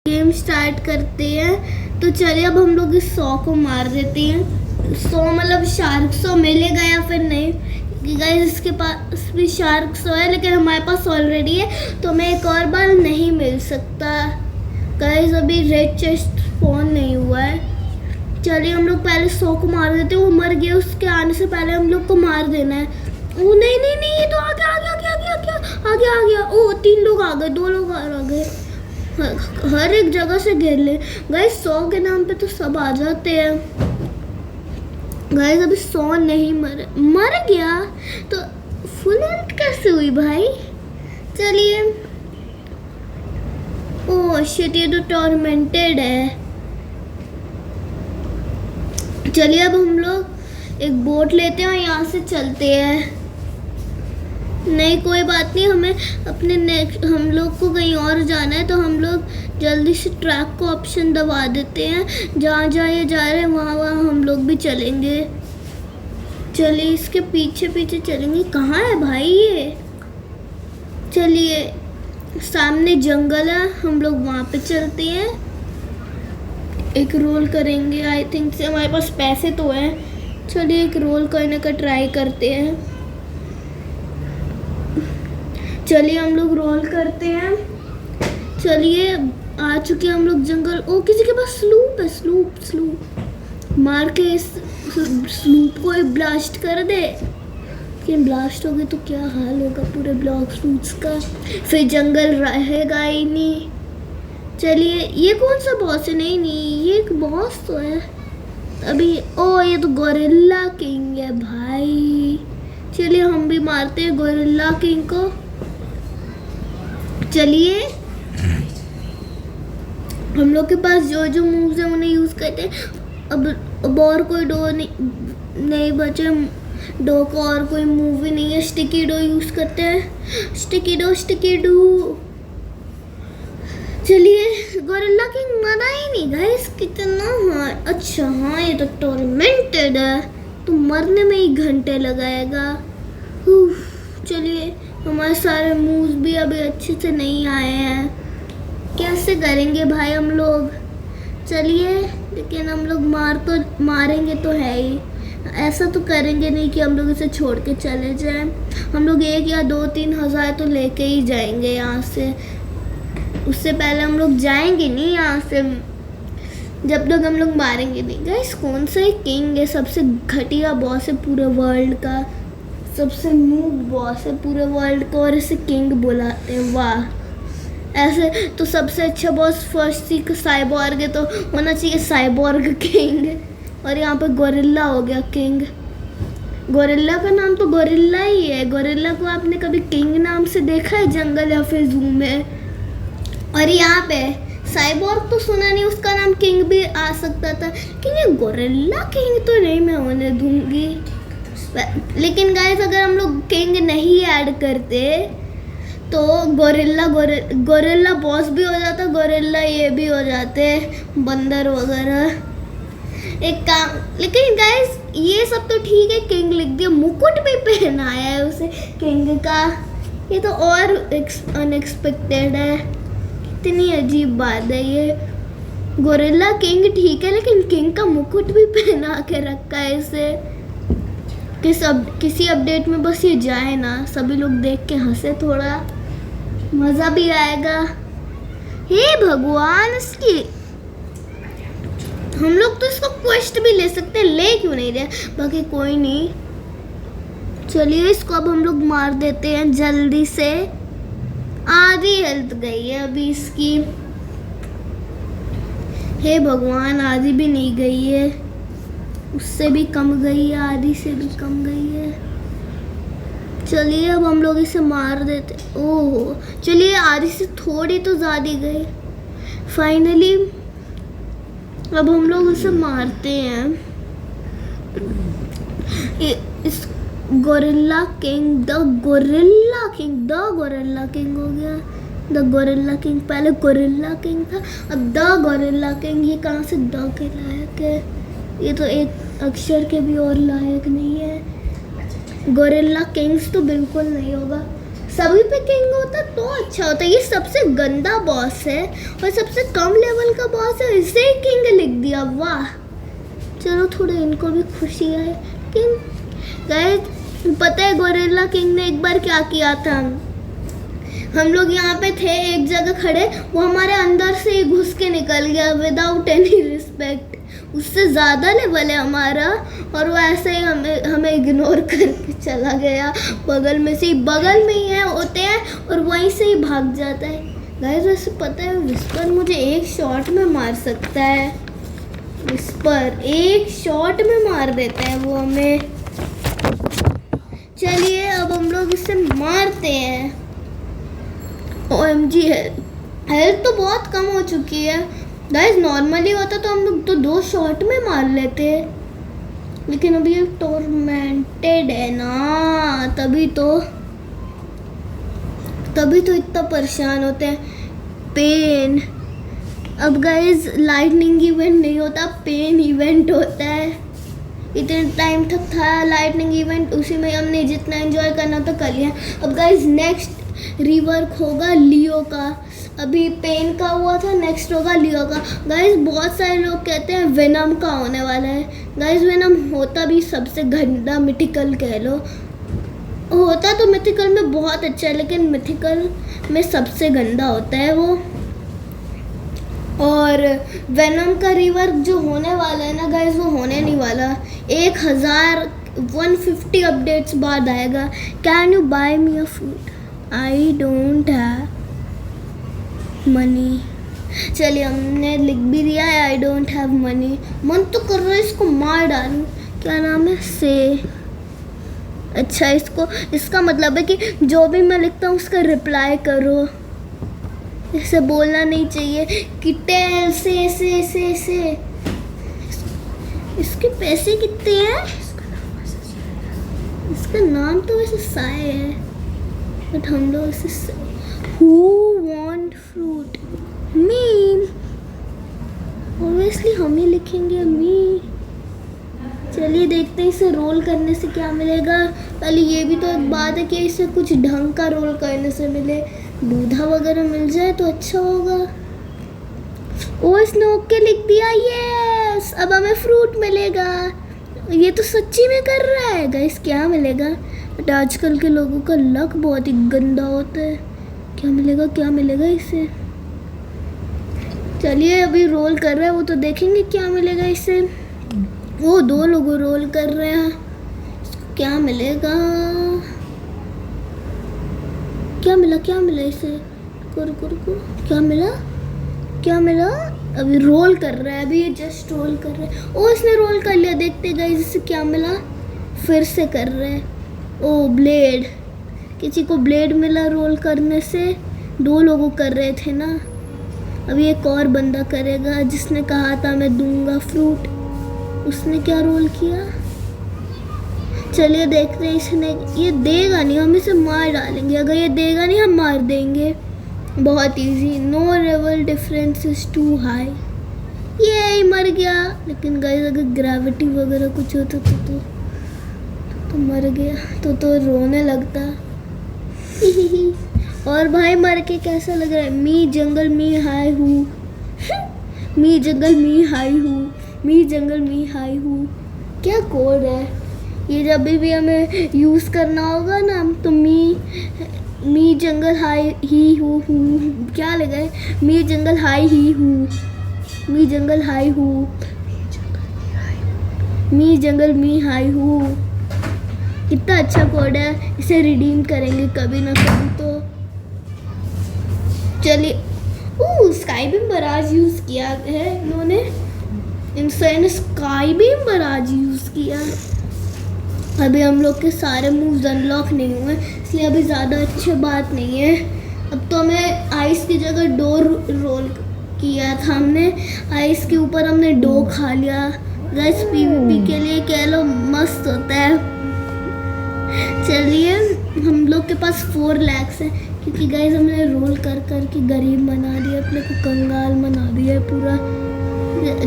Game start करते हैं। तो चलिए अब हम लोग इस 100 को मार देते हैं। 100 मतलब शार्क 100 मिलेगा या फिर नहीं, कि गाइस इसके पास भी शार्क 100 है लेकिन हमारे पास ऑलरेडी है तो हमें एक और बार नहीं मिल सकता। गाइस अभी रेड चेस्ट स्पॉन नहीं हुआ है। चलिए हम लोग पहले 100 को मार देते हैं। वो मर गया, उसके आने से पहले हम लोग को मार देना है। ओ नहीं नहीं नहीं, ये तो आ गया आ गया। ओ 3 लोग आ गए, 2 लोग और आ गए। हर एक जगह से घेर ले गाइस। 100 के नाम पे तो सब आ जाते हैं। गाइस अभी 100 नहीं मर गया तो फुल हेल्थ कैसे हुई भाई। चलिए ओह शिट, ये तो टॉर्मेंटेड है। चलिए अब हम लोग एक बोट लेते हैं और यहाँ से चलते हैं। नहीं कोई बात नहीं, हमें अपने हम लोग को कहीं और जाना है तो हम लोग जल्दी से ट्रैक को ऑप्शन दबा देते हैं। जहाँ जहाँ ये जा रहे हैं वहाँ वहाँ हम लोग भी चलेंगे। चलिए इसके पीछे पीछे चलेंगे। कहाँ है भाई ये। चलिए सामने जंगल है, हम लोग वहाँ पे चलते हैं। एक रोल करेंगे। आई थिंक से हमारे पास पैसे तो हैं। चलिए एक रोल करने का ट्राई करते हैं। चलिए हम लोग रोल करते हैं। चलिए आ चुके हम लोग जंगल। ओ किसी के पास स्लूप है, स्लूप मार के इस स्लूप को ब्लास्ट कर दे। लेकिन ब्लास्ट हो गए तो क्या हाल होगा पूरे ब्लॉक फ्रूट्स का, फिर जंगल रहेगा ही नहीं। चलिए ये कौन सा बॉस है। नहीं नहीं ये एक बॉस तो है अभी। ओ ये तो गोरिल्ला किंग है भाई। चलिए हम भी मारते हैं गोरिल्ला किंग को। चलिए हम लोग के पास जो जो मूव्स हैं उन्हें यूज करते हैं। अब और कोई डो नहीं बचे। डो को और कोई मूव भी नहीं है। स्टिकी डो यूज करते हैं। Sticky dough. चलिए गोरिल्ला किंग मरा ही नहीं गाइस। कितना हाँ अच्छा हाँ ये तो टॉर्मेंटेड है तो मरने में ही घंटे लगाएगा। चलिए हमारे सारे मूव्स भी अभी अच्छे से नहीं आए हैं। कैसे करेंगे भाई हम लोग। चलिए लेकिन हम लोग मारेंगे तो है ही। ऐसा तो करेंगे नहीं कि हम लोग इसे छोड़ के चले जाएं। हम लोग 1 या 2-3 हज़ार तो लेके ही जाएंगे यहाँ से। उससे पहले हम लोग जाएंगे नहीं यहाँ से जब तक हम लोग मारेंगे नहीं। गाइस कौन सा किंग है, सबसे घटिया बॉस है पूरे वर्ल्ड का, सबसे नूब बॉस है पूरे वर्ल्ड को और इसे किंग बुलाते हैं। वाह ऐसे तो सबसे अच्छा बॉस फर्स्ट सी साइबॉर्ग है तो होना चाहिए साइबॉर्ग किंग। और यहाँ पे गोरिल्ला हो गया किंग। गोरिल्ला का नाम तो गोरिल्ला ही है। गोरिल्ला को आपने कभी किंग नाम से देखा है जंगल या फिर जू में। और यहाँ पे साइबॉर्ग तो सुना नहीं, उसका नाम किंग भी आ सकता था लेकिन ये गोरिल्ला किंग तो नहीं मैं होने दूंगी। लेकिन गाइस अगर हम लोग किंग नहीं ऐड करते तो गोरिल्ला बॉस भी हो जाता, गोरिल्ला ये भी हो जाते बंदर वगैरह एक काम। लेकिन गाइस ये सब तो ठीक है, किंग लिख दिया, मुकुट भी पहनाया है उसे किंग का। ये तो और अनएक्सपेक्टेड है। कितनी अजीब बात है ये। गोरिल्ला किंग ठीक है लेकिन किंग का मुकुट भी पहना के रखा है इसे। किसी अपडेट में बस ये जाए ना, सभी लोग देख के हंसे, थोड़ा मज़ा भी आएगा। हे भगवान इसकी हम लोग तो इसको क्वेस्ट भी ले सकते हैं, ले क्यों नहीं रहे। बाकी कोई नहीं। चलिए इसको अब हम लोग मार देते हैं जल्दी से। आधी हेल्थ गई है अभी इसकी। हे भगवान आधी भी नहीं गई है, उससे भी कम गई है, आधी से भी कम गई है। चलिए अब हम लोग इसे मार देते। ओहो चलिए आधी से थोड़ी तो ज़्यादा गई। फाइनली अब हम लोग इसे मारते हैं। इस gorilla king the gorilla king हो गया। द गोरिल्ला किंग, पहले गोरिल्ला किंग था अब द गोरिल्ला किंग। ये कहाँ से द के लायक है, ये तो एक अक्षर के भी और लायक नहीं है। गोरिल्ला किंग्स तो बिल्कुल नहीं होगा। सभी पे किंग होता तो अच्छा होता। ये सबसे गंदा बॉस है और सबसे कम लेवल का बॉस है, इसे ही किंग लिख दिया। वाह, चलो थोड़ा इनको भी खुशी है। लेकिन गाइस पता है गोरिल्ला किंग ने एक बार क्या किया था? हम लोग यहाँ पे थे एक जगह खड़े, वो हमारे अंदर से ही घुस के निकल गया विदाउट एनी रिस्पेक्ट। उससे ज़्यादा लेवल है हमारा और वो ऐसे ही हमें इग्नोर करके चला गया। बगल में ही है होते हैं और वहीं से ही भाग जाता है। गाइस वैसे पता है विस्पर मुझे एक शॉट में मार सकता है। विस्पर एक शॉट में मार देता है वो हमें। चलिए अब हम लोग इसे मारते हैं। OMG हेल्थ तो बहुत कम हो चुकी है। गाइस नॉर्मली होता तो हम लोग तो 2 शॉट में मार लेते, लेकिन अभी ये टॉर्मेंटेड है ना, तभी तो इतना परेशान होते हैं। पेन, अब गाइस लाइटनिंग इवेंट नहीं होता, पेन इवेंट होता है। इतने टाइम तक था लाइटनिंग इवेंट, उसी में हमने जितना एंजॉय करना था कर लिया। अब गाइस नेक्स्ट रिवर्क होगा लियो का। अभी पेन का हुआ था, नेक्स्ट होगा लियो का। गाइस बहुत सारे लोग कहते हैं वेनम का होने वाला है। गाइस वेनम होता भी सबसे गंदा मिथिकल कह लो, होता तो मिथिकल में बहुत अच्छा है, लेकिन मिथिकल में सबसे गंदा होता है वो। और वेनम का रिवर्क जो होने वाला है ना गाइस, वो होने नहीं वाला, 1150 अपडेट्स बाद आएगा। Can you buy me a food? I don't have money. चलिए हमने लिख भी दिया है आई डोंट हैव मनी। मन तो कर रहा है इसको मार डालूं। क्या नाम है? से। अच्छा इसका मतलब है कि जो भी मैं लिखता हूँ उसका रिप्लाई करो। इसे बोलना नहीं चाहिए कि टेल से। इसके पैसे कितने हैं? इसका नाम तो वैसे साय है, बट हम लोग इसे Who want fruit? Me. Obviously हम ही लिखेंगे me। चलिए देखते हैं इसे रोल करने से क्या मिलेगा। पहले ये भी तो एक बात है कि इसे कुछ ढंग का रोल करने से मिले, दूधा वगैरह मिल जाए तो अच्छा होगा। ओ इसने ओके लिख दिया, यस अब हमें फ्रूट मिलेगा। ये तो सच्ची में कर रहा है गाइस, क्या मिलेगा? बट आजकल के लोगों का लक बहुत ही गंदा होता है। क्या मिलेगा इसे? चलिए अभी रोल कर रहा है वो, तो देखेंगे क्या मिलेगा इसे। वो 2 लोग रोल कर रहे हैं, इसको क्या मिलेगा? क्या मिला इसे? रुको क्या मिला? अभी रोल कर रहा है, अभी ये जस्ट रोल कर रहा है। ओ इसने रोल कर लिया, देखते गाइस इसे क्या मिला। फिर से कर रहे हैं। ओ ब्लेड, किसी को ब्लेड मिला रोल करने से। 2 लोगों कर रहे थे ना, अभी एक और बंदा करेगा जिसने कहा था मैं दूंगा फ्रूट। उसने क्या रोल किया? चलिए देखते हैं इसने। ये देगा नहीं, हम इसे मार डालेंगे। अगर ये देगा नहीं हम मार देंगे। बहुत easy. No level difference is too high. ये मर गया। लेकिन गाइस अगर ग्रेविटी वगैरह कुछ होता तो मर गया तो रोने लगता। और भाई मर के कैसा लग रहा है? मी जंगल मी हाई हूँ। मी जंगल मी हाई हूँ, मी जंगल मी हाई हूँ। क्या कोड है ये? जब भी हमें यूज़ करना होगा ना तो मी जंगल हाई ही हूँ। क्या लगा है? मी जंगल हाई ही हूँ, मी जंगल हाई हूँ, मी जंगल मी हाई हूँ। कितना अच्छा कोड है, इसे रिडीम करेंगे कभी ना कभी तो। चलिए स्काई बीम बराज यूज़ किया है इन्होंने। इनसे स्काई बीम बराज यूज़ किया। अभी हम लोग के सारे मूव्स अनलॉक नहीं हुए, इसलिए अभी ज़्यादा अच्छी बात नहीं है। अब तो हमें आइस की जगह डोर रोल किया था हमने। आइस के ऊपर हमने डो खा लिया। गाइस PvP के लिए कह लो मस्त होता है। चलिए हम लोग के पास 4 lakhs है, क्योंकि गाइस हमने रोल कर के गरीब बना दिया, अपने को कंगाल बना दिया पूरा।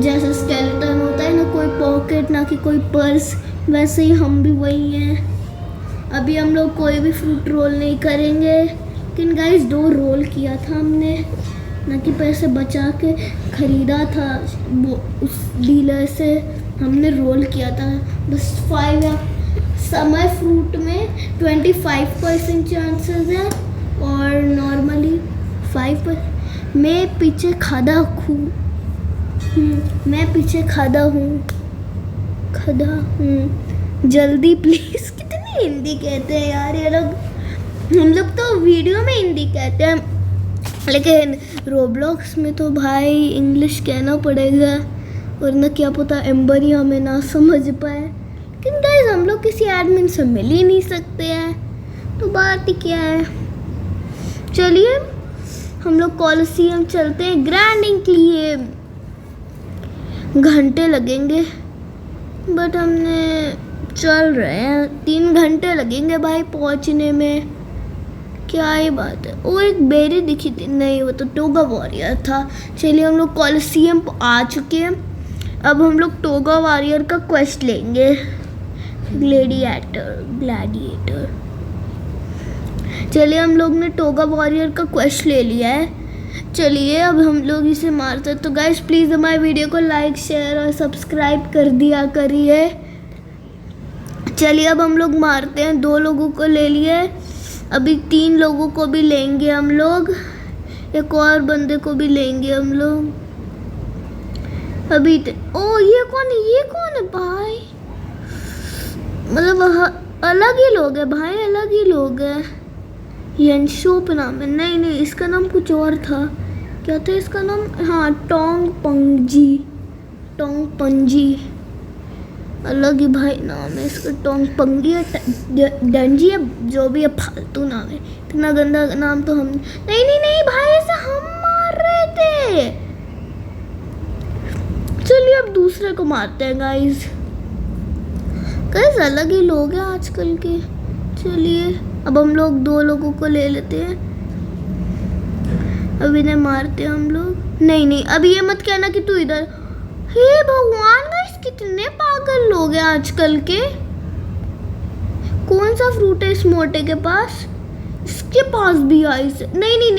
जैसे स्केलेटन होता है ना, कोई पॉकेट ना कि कोई पर्स, वैसे ही हम भी वही हैं। अभी हम लोग कोई भी फ्रूट रोल नहीं करेंगे, लेकिन गाइस 2 रोल किया था हमने, ना कि पैसे बचा के खरीदा था वो उस डीलर से, हमने रोल किया था बस 5 या समय फ्रूट में 25% चांसेस है और नॉर्मली 5%। मैं पीछे खड़ा हूँ, मैं पीछे खड़ा हूँ, जल्दी प्लीज। कितनी हिंदी कहते हैं यार ये लोग, हम लोग तो वीडियो में हिंदी कहते हैं, लेकिन रोब्लॉक्स में तो भाई इंग्लिश कहना पड़ेगा, वरना क्या पता एम्बर ही हमें ना समझ पाए। लेकिन गाइस हम लोग किसी एडमिन से मिल ही नहीं सकते हैं, तो बात ही क्या है। चलिए हम लोग कॉलोसियम चलते हैं, ग्रैंडिंग के लिए घंटे लगेंगे, बट हमने चल रहे हैं, 3 घंटे लगेंगे भाई पहुंचने में, क्या ही बात है। वो एक बेरी दिखी थी, नहीं वो तो टोगा वॉरियर था। चलिए हम लोग कॉलोसियम आ चुके हैं, अब हम लोग टोगा वॉरियर का क्वेस्ट लेंगे, ग्लैडिएटर। चलिए हम लोग ने टोगा वॉरियर का क्वेस्ट ले लिया है, चलिए अब हम लोग इसे मारते हैं। तो गाइस प्लीज़ हमारे वीडियो को लाइक शेयर और सब्सक्राइब कर दिया करिए। चलिए अब हम लोग मारते हैं, 2 लोगों को ले लिए, अभी 3 लोगों को भी लेंगे हम लोग, एक और बंदे को भी लेंगे हम लोग अभी। ओ ये कौन है भाई, मतलब अलग ही लोग हैं भाई, अलग ही लोग हैं। यंशोप नाम है, नहीं इसका नाम कुछ और था, क्या था इसका नाम, हाँ टोंग पंजी, अलग ही भाई नाम है इसका, टोंग पंगी है, डंजी है, जो भी है फालतू नाम है, इतना गंदा नाम तो हम नहीं भाई, ऐसा हम मार रहे थे। चलिए अब दूसरे को मारते हैं गाइस अलग ही लोग हैं आजकल के। चलिए अब हम लोग 2 लोगों को ले लेते हैं, अब इन्हें मारते हैं हम लोग। नहीं अभी ये मत कहना कि तू इधर, हे भगवान गाइस कितने पागल लोग हैं आजकल के। कौन सा फ्रूट है इस मोटे के पास, इसके पास भी आइस। नहीं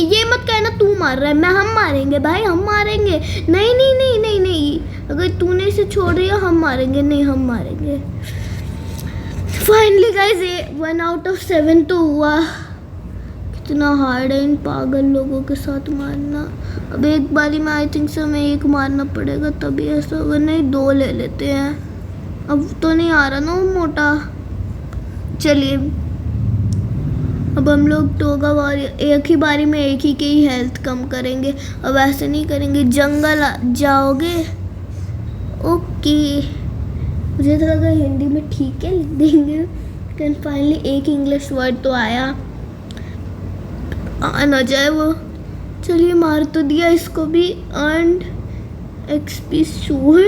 ये मत कहना तू मार रहा है, हम मारेंगे भाई, हम मारेंगे। नहीं अगर तूने इसे छोड़ दिया हम मारेंगे, नहीं हम मारेंगे। फाइनली गाइस 1 आउट ऑफ 7 तो हुआ। कितना हार्ड है इन पागल लोगों के साथ मारना। अब एक बारी में आई थिंक से हमें 1 मारना पड़ेगा तभी ऐसा होगा, नहीं 2 ले लेते हैं। अब तो नहीं आ रहा ना वो मोटा। चलिए अब हम लोग टोगा वॉरियर एक ही बारी में एक ही की हेल्थ कम करेंगे, अब ऐसे नहीं करेंगे। जंगल जाओगे, ओके। मुझे तो लगा हिंदी में ठीक है लिख देंगे, लेकिन फाइनली एक इंग्लिश वर्ड तो आया, आ ना जाए वो। चलिए मार तो दिया इसको भी, अर्नड एक्सपी शूड।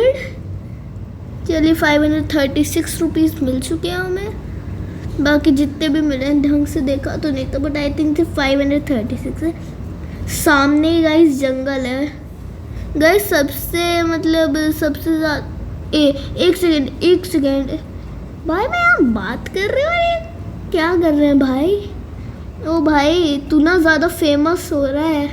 चलिए 536 रुपीज़ मिल चुके हैं हमें, बाकी जितने भी मिले हैं ढंग से देखा तो नहीं था, बट आई थिंक 536 है। सामने ही गाइस जंगल है गाइस, सबसे ज़्यादा एक सेकेंड भाई, मैं यहाँ बात कर रही हूँ, ये क्या कर रहे हैं भाई। ओ भाई तू ना ज़्यादा फेमस हो रहा है,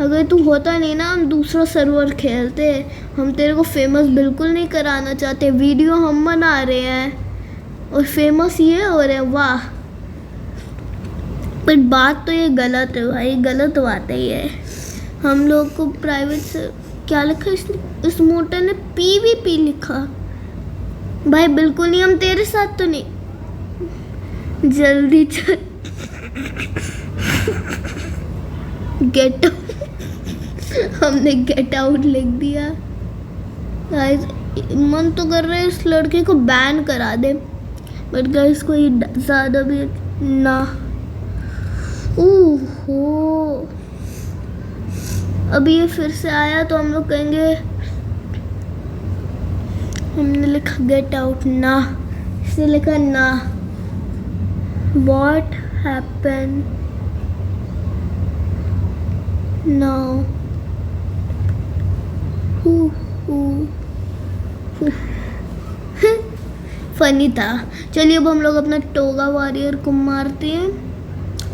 अगर तू होता नहीं ना हम दूसरा सर्वर खेलते, हम तेरे को फेमस बिल्कुल नहीं कराना चाहते, वीडियो हम बना रहे हैं और फेमस ये हो रहे हैं, वाह। पर बात तो ये गलत है भाई, गलत बात है ये। हम लोग को प्राइवेट से क्या लिखा इस मोटर ने, PVP लिखा भाई, बिल्कुल नहीं, हम तेरे साथ तो नहीं। जल्दी चल गेट आउट, हमने गेट आउट लिख दिया गाइस। मन तो कर रहा है इस लड़के को बैन करा दे, बट गाइस कोई ज़्यादा भी ना। ओहो अभी ये फिर से आया तो हम लोग कहेंगे, हमने लिखा गेट आउट ना, इसने लिखा ना। व्हाट हैपन नाउ, फनी था। चलिए अब हम लोग अपना टोगा वॉरियर को मारते हैं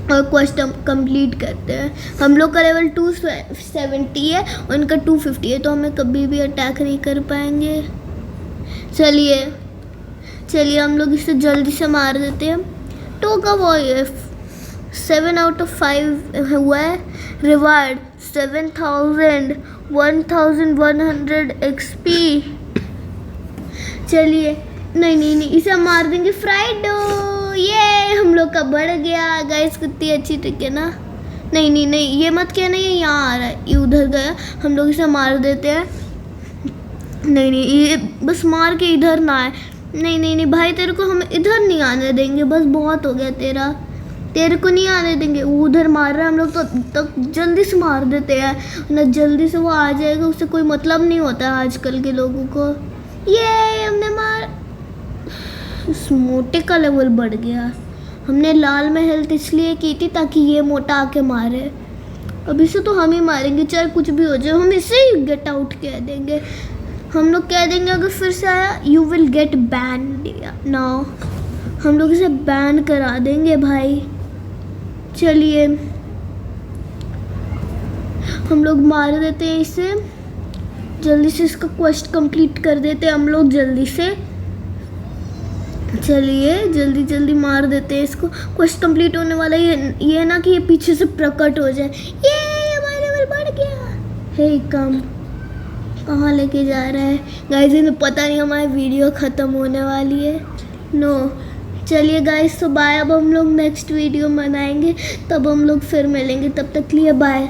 और क्वेस्ट कंप्लीट करते हैं। हम लोग का लेवल 270 है, उनका 250 है, तो हमें कभी भी अटैक नहीं कर पाएंगे। चलिए हम लोग इसे जल्दी से मार देते हैं। टोगा वॉरियर 7 out of 5 हुआ है। Reward 1100 XP। चलिए नहीं इसे हम मार देंगे फ्राइडो। ये हम लोग का बढ़ गया गाइस, कितनी अच्छी ट्रिक है ना। नहीं ये मत कहना ये यहाँ आ रहा है, ये उधर गया। हम लोग इसे मार देते हैं। नहीं ये बस मार के इधर ना आए। नहीं भाई, तेरे को हम इधर नहीं आने देंगे, बस बहुत हो गया तेरे को नहीं आने देंगे। वो उधर मार रहा है, हम लोग तो जल्दी से मार देते हैं ना, जल्दी से वो आ जाएगा, उससे कोई मतलब नहीं होता आजकल के लोगों को। ये हमने मार, उस मोटे का लेवल बढ़ गया। हमने लाल में हेल्थ इसलिए की थी ताकि ये मोटा आके मारे। अब इसे तो हम ही मारेंगे, चाहे कुछ भी हो जाए, हम इसे ही गेट आउट कह देंगे। हम लोग कह देंगे अगर फिर से आया you will get ban now. हम लोग इसे बैन करा देंगे भाई। चलिए हम लोग मार देते हैं इसे, जल्दी से इसका क्वेस्ट कंप्लीट कर देते हैं हम लोग जल्दी से। चलिए जल्दी मार देते हैं इसको। क्वेस्ट कंप्लीट होने वाला ये ना कि ये पीछे से प्रकट हो जाए। ये हमारा लेवल बढ़ गया। हे कम कहाँ लेके जा रहा है गाइस, इन्हें पता नहीं हमारी वीडियो ख़त्म होने वाली है। नो चलिए गाइस, तो बाय। अब हम लोग नेक्स्ट वीडियो बनाएंगे, तब हम लोग फिर मिलेंगे। तब तक के लिए बाय।